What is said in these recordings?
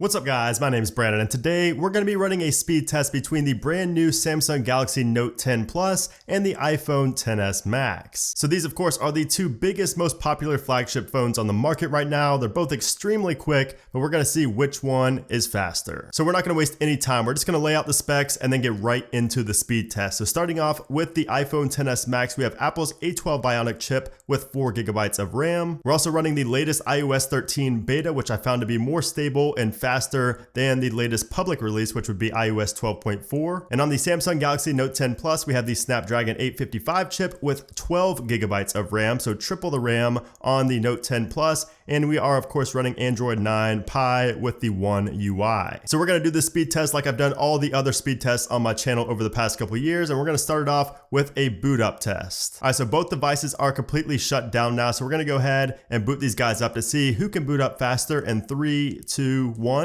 What's up guys, my name is Brandon and today we're going to be running a speed test between the brand new Samsung Galaxy Note 10 Plus and the iPhone XS Max. So these of course are the two biggest, most popular flagship phones on the market right now. They're both extremely quick, but we're going to see which one is faster. So we're not going to waste any time, we're just going to lay out the specs and then get right into the speed test. So starting off with the iPhone XS Max, we have Apple's A12 Bionic chip with 4GB of RAM. We're also running the latest iOS 13 beta, which I found to be more stable and faster than the latest public release, which would be iOS 12.4. And on the Samsung Galaxy Note 10 Plus, we have the Snapdragon 855 chip with 12GB of RAM, so triple the RAM on the Note 10 Plus. And we are of course running Android 9 Pie with the One UI. So we're gonna do this speed test like I've done all the other speed tests on my channel over the past couple of years, and we're gonna start it off with a boot up test. All right, so both devices are completely shut down now, so we're gonna go ahead and boot these guys up to see who can boot up faster in 3, 2, 1.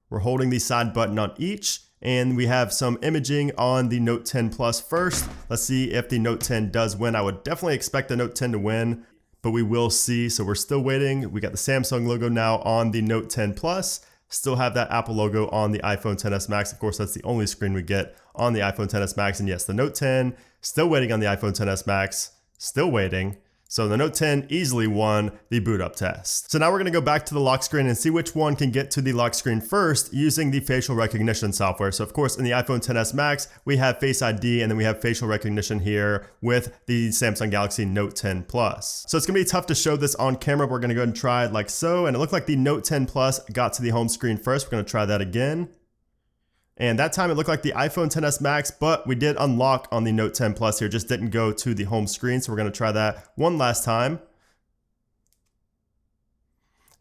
We're holding the side button on each, and we have some imaging on the Note 10 Plus first. Let's see if the Note 10 does win. I would definitely expect the Note 10 to win, but we will see. So we're still waiting. We got the Samsung logo now on the Note 10 Plus. Still have that Apple logo on the iPhone XS Max. Of course, that's the only screen we get on the iPhone XS Max. And yes, the Note 10, still waiting on the iPhone XS Max, still waiting. So the Note 10 easily won the boot up test. So now we're gonna go back to the lock screen and see which one can get to the lock screen first using the facial recognition software. So of course in the iPhone XS Max, we have Face ID and then we have facial recognition here with the Samsung Galaxy Note 10 Plus. So it's gonna be tough to show this on camera. We're gonna go ahead and try it like so. And it looked like the Note 10 Plus got to the home screen first. We're gonna try that again. And that time it looked like the iPhone XS Max, but we did unlock on the Note 10 Plus here, just didn't go to the home screen. So we're gonna try that one last time.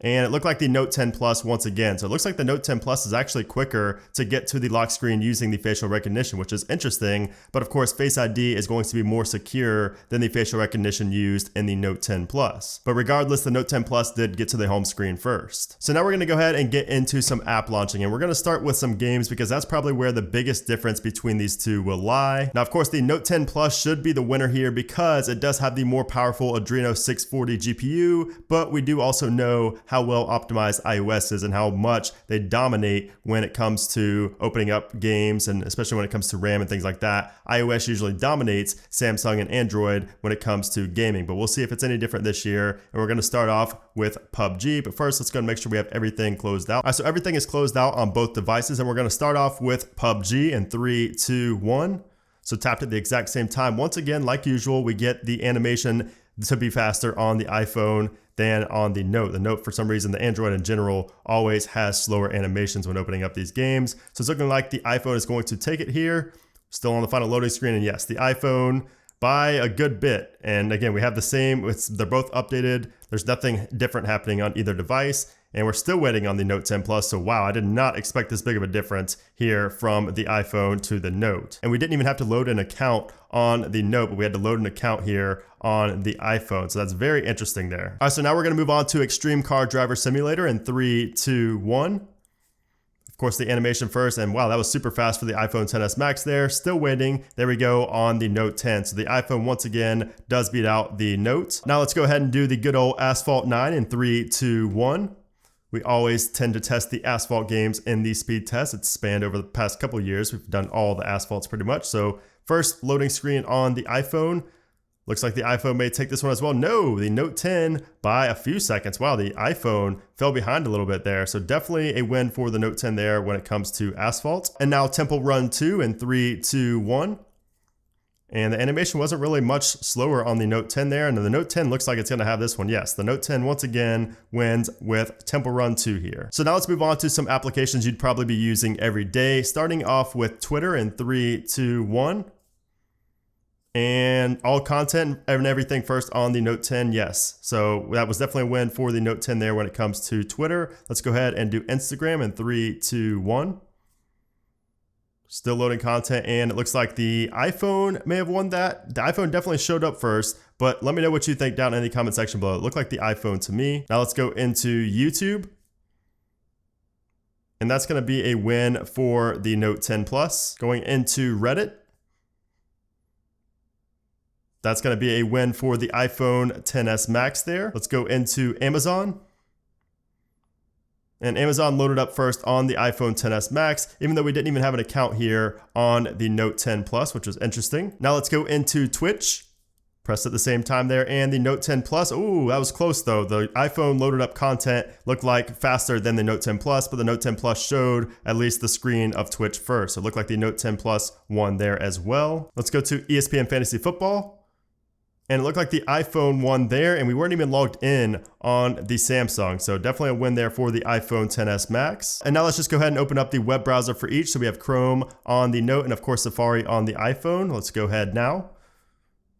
And it looked like the Note 10 Plus once again. So it looks like the Note 10 Plus is actually quicker to get to the lock screen using the facial recognition, which is interesting. But of course, Face ID is going to be more secure than the facial recognition used in the Note 10 Plus. But regardless, the Note 10 Plus did get to the home screen first. So now we're gonna go ahead and get into some app launching. And we're gonna start with some games because that's probably where the biggest difference between these two will lie. Now, of course, the Note 10 Plus should be the winner here because it does have the more powerful Adreno 640 GPU, but we do also know how well optimized iOS is and how much they dominate when it comes to opening up games, and especially when it comes to RAM and things like that. iOS usually dominates Samsung and Android when it comes to gaming, but we'll see if it's any different this year. And we're going to start off with PUBG, but first let's go and make sure we have everything closed out. All right, so everything is closed out on both devices, and we're going to start off with PUBG in 3, 2, 1. So tapped at the exact same time. Once again, like usual, we get the animation to be faster on the iPhone than on the Note. The Note, for some reason, the Android in general always has slower animations when opening up these games. So it's looking like the iPhone is going to take it here. Still on the final loading screen, and yes, the iPhone by a good bit. And again, we have the same, they're both updated. There's nothing different happening on either device. And we're still waiting on the Note 10 Plus. So wow, I did not expect this big of a difference here from the iPhone to the Note. And we didn't even have to load an account on the Note, but we had to load an account here on the iPhone. So that's very interesting there. All right, so now we're gonna move on to Extreme Car Driver Simulator in 3, 2, 1. Of course, the animation first, and wow, that was super fast for the iPhone XS Max there. Still waiting. There we go on the Note 10. So the iPhone once again does beat out the Note. Now let's go ahead and do the good old Asphalt 9 in 3, 2, 1. We always tend to test the Asphalt games in these speed tests. It's spanned over the past couple of years. We've done all the Asphalts pretty much. So first loading screen on the iPhone. Looks like the iPhone may take this one as well. No, the Note 10 by a few seconds. Wow, the iPhone fell behind a little bit there. So definitely a win for the Note 10 there when it comes to Asphalt. And now Temple Run 2 in 3, 2, 1. And the animation wasn't really much slower on the Note 10 there. And the Note 10 looks like it's gonna have this one. Yes, the Note 10 once again wins with Temple Run 2 here. So now let's move on to some applications you'd probably be using every day, starting off with Twitter in 3, 2, 1. And all content and everything first on the Note 10, yes. So that was definitely a win for the Note 10 there when it comes to Twitter. Let's go ahead and do Instagram in 3, 2, 1. Still loading content, and it looks like the iPhone may have won that. The iPhone definitely showed up first, but let me know what you think down in the comment section below. It looked like the iPhone to me. Now let's go into YouTube. And that's gonna be a win for the Note 10 Plus. Going into Reddit. That's gonna be a win for the iPhone XS Max there. Let's go into Amazon. And Amazon loaded up first on the iPhone XS Max, even though we didn't even have an account here on the Note 10 Plus, which was interesting. Now let's go into Twitch. Press at the same time there, and the Note 10 Plus. Ooh, that was close though. The iPhone loaded up content looked like faster than the Note 10 Plus, but the Note 10 Plus showed at least the screen of Twitch first. So it looked like the Note 10 Plus won there as well. Let's go to ESPN Fantasy Football. And it looked like the iPhone won there, and we weren't even logged in on the Samsung. So definitely a win there for the iPhone XS Max. And now let's just go ahead and open up the web browser for each. So we have Chrome on the Note and of course Safari on the iPhone. Let's go ahead now.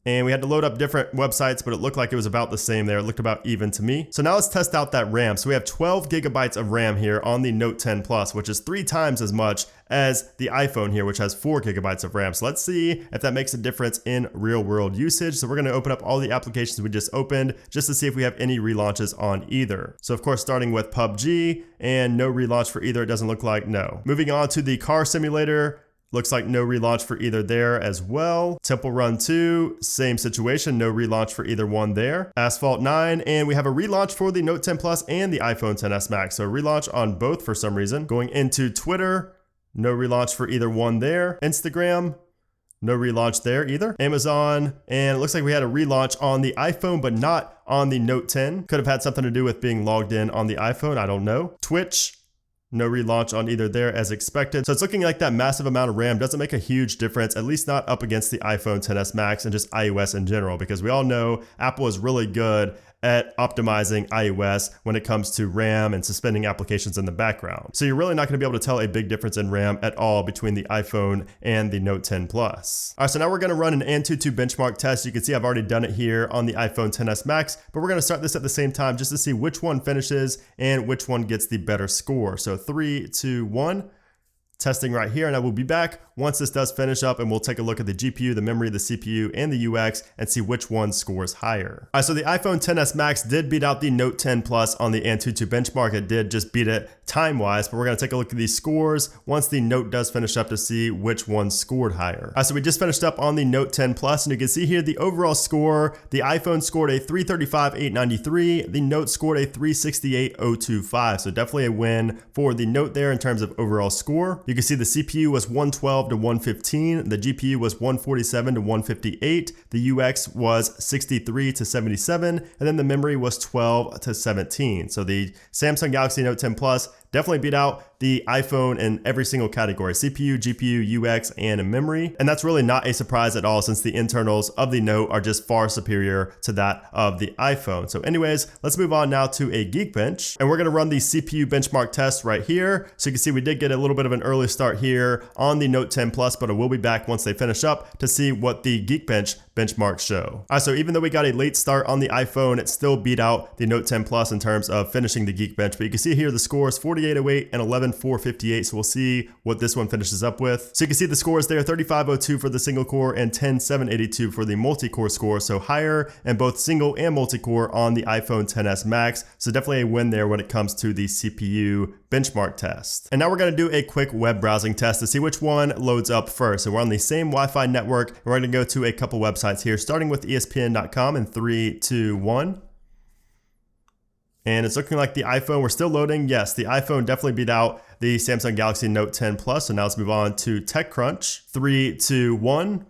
And we had to load up different websites, but it looked like it was about the same there. It looked about even to me. So now let's test out that RAM. So we have 12 gigabytes of RAM here on the Note 10 Plus, which is 3 times as much as the iPhone here, which has 4 gigabytes of RAM. So let's see if that makes a difference in real world usage. So we're gonna open up all the applications we just opened just to see if we have any relaunches on either. So of course, starting with PUBG, and no relaunch for either. It doesn't look like, no. Moving on to the car simulator. Looks like no relaunch for either there as well. Temple Run 2, same situation, no relaunch for either one there. Asphalt 9, and we have a relaunch for the Note 10 Plus and the iPhone XS Max. So relaunch on both for some reason. Going into Twitter, no relaunch for either one there. Instagram, no relaunch there either. Amazon, and it looks like we had a relaunch on the iPhone, but not on the Note 10. Could have had something to do with being logged in on the iPhone, I don't know. Twitch, no relaunch on either there as expected. So it's looking like that massive amount of RAM doesn't make a huge difference, at least not up against the iPhone XS Max and just iOS in general, because we all know Apple is really good at optimizing iOS when it comes to RAM and suspending applications in the background. So you're really not going to be able to tell a big difference in RAM at all between the iPhone and the Note 10 Plus. All right, so now we're going to run an Antutu Benchmark test. You can see I've already done it here on the iPhone XS Max, but we're going to start this at the same time just to see which one finishes and which one gets the better score. So 3, 2, 1. Testing right here, and I will be back once this does finish up, and we'll take a look at the GPU, the memory, the CPU, and the UX and see which one scores higher. All right, so the iPhone XS Max did beat out the Note 10 Plus on the Antutu Benchmark. It did just beat it time-wise, but we're gonna take a look at these scores once the Note does finish up to see which one scored higher. All right, so we just finished up on the Note 10 Plus, and you can see here the overall score. The iPhone scored a 335,893. The Note scored a 368,025. So definitely a win for the Note there in terms of overall score. You can see the CPU was 112 to 115, the GPU was 147 to 158, the UX was 63 to 77, and then the memory was 12 to 17. So the Samsung Galaxy Note 10 Plus definitely beat out the iPhone in every single category: CPU, GPU, UX, and memory. And that's really not a surprise at all, since the internals of the Note are just far superior to that of the iPhone. So anyways, let's move on now to a Geekbench, and we're gonna run the CPU benchmark test right here. So you can see we did get a little bit of an early start here on the Note 10 Plus, but I will be back once they finish up to see what the Geekbench benchmarks show. All right, so even though we got a late start on the iPhone, it still beat out the Note 10 Plus in terms of finishing the Geekbench. But you can see here the scores 4808 and 11458. So we'll see what this one finishes up with. So you can see the scores there: 3502 for the single core and 10782 for the multi-core score. So higher in both single and multi-core on the iPhone XS Max. So definitely a win there when it comes to the CPU benchmark test. And now we're going to do a quick web browsing test to see which one loads up first. So we're on the same Wi-Fi network, and we're going to go to a couple websites here, starting with ESPN.com in 3, 2, 1. And it's looking like the iPhone, we're still loading. Yes, the iPhone definitely beat out the Samsung Galaxy Note 10 Plus. So now let's move on to TechCrunch. 3, 2, 1.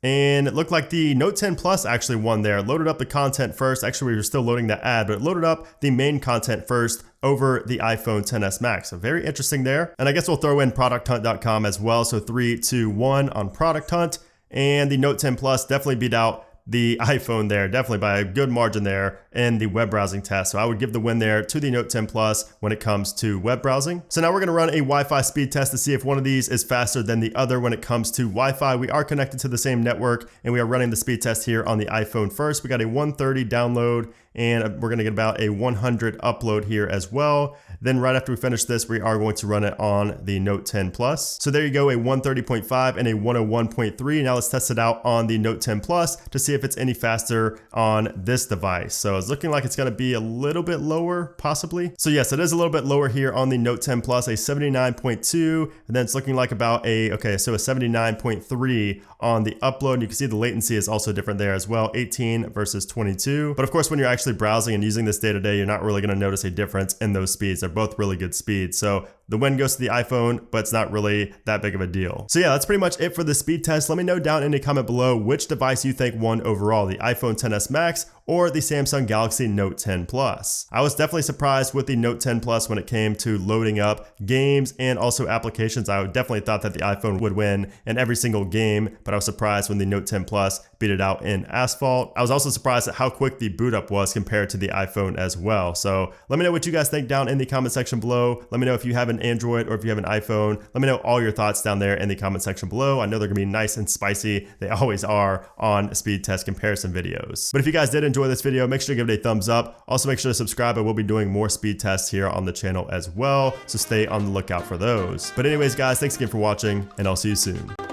And it looked like the Note 10 Plus actually won there. Loaded up the content first. Actually, we were still loading the ad, but it loaded up the main content first over the iPhone XS Max. So very interesting there. And I guess we'll throw in producthunt.com as well. So 3, 2, 1 on Product Hunt. And the Note 10 Plus definitely beat out the iPhone there, definitely by a good margin there in the web browsing test. So I would give the win there to the Note 10 Plus when it comes to web browsing. So now we're going to run a Wi-Fi speed test to see if one of these is faster than the other when it comes to Wi-Fi. We are connected to the same network, and we are running the speed test here on the iPhone first. We got a 130 download, and we're going to get about a 100 upload here as well. Then right after we finish this, we are going to run it on the Note 10 Plus. So there you go, a 130.5 and a 101.3. Now let's test it out on the Note 10 Plus to see if it's any faster on this device. So it's looking like it's going to be a little bit lower, possibly. So yes, it is a little bit lower here on the Note 10 Plus, a 79.2, and then it's looking like about a 79.3 on the upload. You can see the latency is also different there as well, 18 versus 22. But of course, when you're actually actually browsing and using this day to day, you're not really going to notice a difference in those speeds. They're both really good speeds. So the win goes to the iPhone, but it's not really that big of a deal. So yeah, that's pretty much it for the speed test. Let me know down in the comment below which device you think won overall, the iPhone XS Max or the Samsung Galaxy Note 10 Plus. I was definitely surprised with the Note 10 Plus when it came to loading up games and also applications. I definitely thought that the iPhone would win in every single game, but I was surprised when the Note 10 Plus beat it out in Asphalt. I was also surprised at how quick the boot up was compared to the iPhone as well. So let me know what you guys think down in the comment section below. Let me know if you have an Android or if you have an iPhone. Let me know all your thoughts down there in the comment section below. I know they're gonna be nice and spicy. They always are on speed test comparison videos. But if you guys did enjoy this video, make sure to give it a thumbs up. Also make sure to subscribe. I will be doing more speed tests here on the channel as well, so stay on the lookout for those. But anyways guys, thanks again for watching, and I'll see you soon.